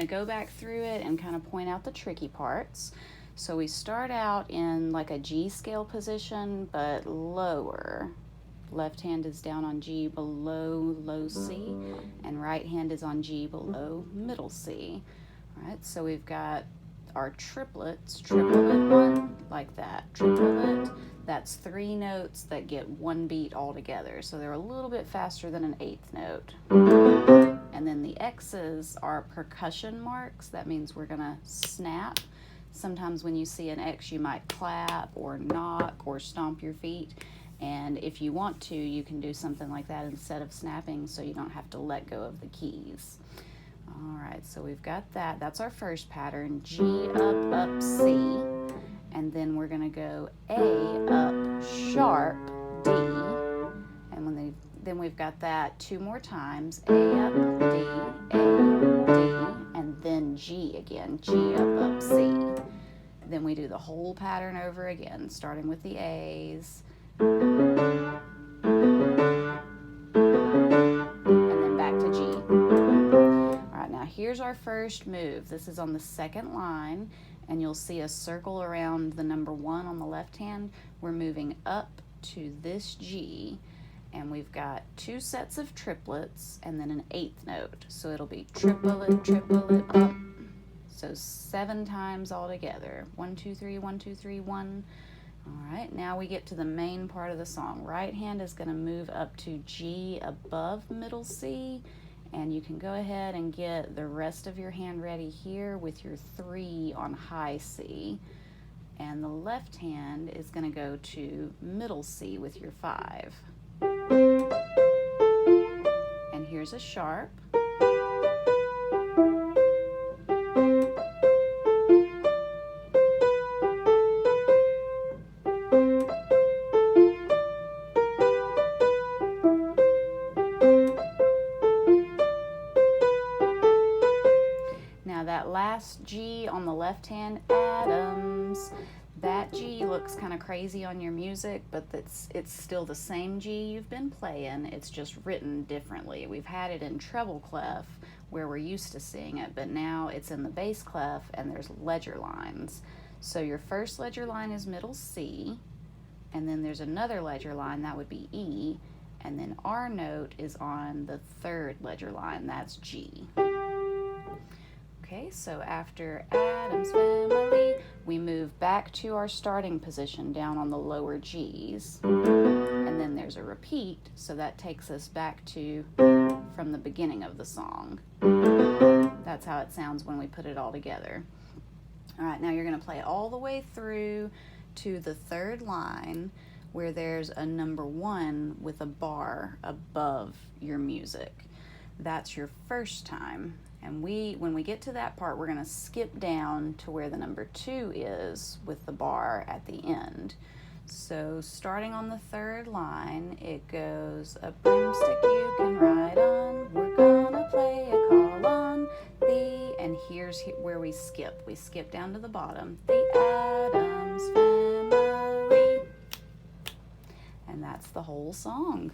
Go back through it and kind of point out the tricky parts. So we start out in like a G scale position, but lower. Left hand is down on G below low C, and right hand is on G below middle C. All right, so we've got our triplets, triplet one, like that, triplet. That's 3 notes that get 1 beat all together, so they're a little bit faster than an 8th note. And then the X's are percussion marks. That means we're gonna snap. Sometimes when you see an X, you might clap or knock or stomp your feet. And if you want to, you can do something like that instead of snapping, so you don't have to let go of the keys. All right, so we've got that. That's our first pattern, G up, up, C. And then we're gonna go A up, sharp, D. And then we've got that 2 more times, A up, D, A, D, and then G again, G up, C. Then we do the whole pattern over again, starting with the A's. And then back to G. All right, now here's our first move. This is on the 2nd line, and you'll see a circle around the number 1 on the left hand. We're moving up to this G, and we've got 2 sets of triplets and then an 8th note. So it'll be triplet, triplet, bump. So 7 times all together. 1, 2, 3, 1, 2, 3, 1. All right, now we get to the main part of the song. Right hand is going to move up to G above middle C, and you can go ahead and get the rest of your hand ready here with your 3 on high C. And the left hand is going to go to middle C with your 5. And here's a sharp. Now that last G on the left hand, Addams, that G looks kind of crazy on your music, but it's still the same G you've been playing. It's just written differently. We've had it in treble clef where we're used to seeing it, but now it's in the bass clef and there's ledger lines. So your first ledger line is middle C, and then there's another ledger line, that would be E, and then our note is on the 3rd ledger line, that's G. Okay, so after Addams Family, we move back to our starting position down on the lower G's. And then there's a repeat, so that takes us back to from the beginning of the song. That's how it sounds when we put it all together. All right, now you're going to play all the way through to the 3rd line where there's a number 1 with a bar above your music. That's your first time. And when we get to that part, we're going to skip down to where the number 2 is with the bar at the end. So starting on the 3rd line, it goes, a broomstick you can ride on, we're gonna play a call on the, and here's where we skip. We skip down to the bottom, the Addams Family. And that's the whole song.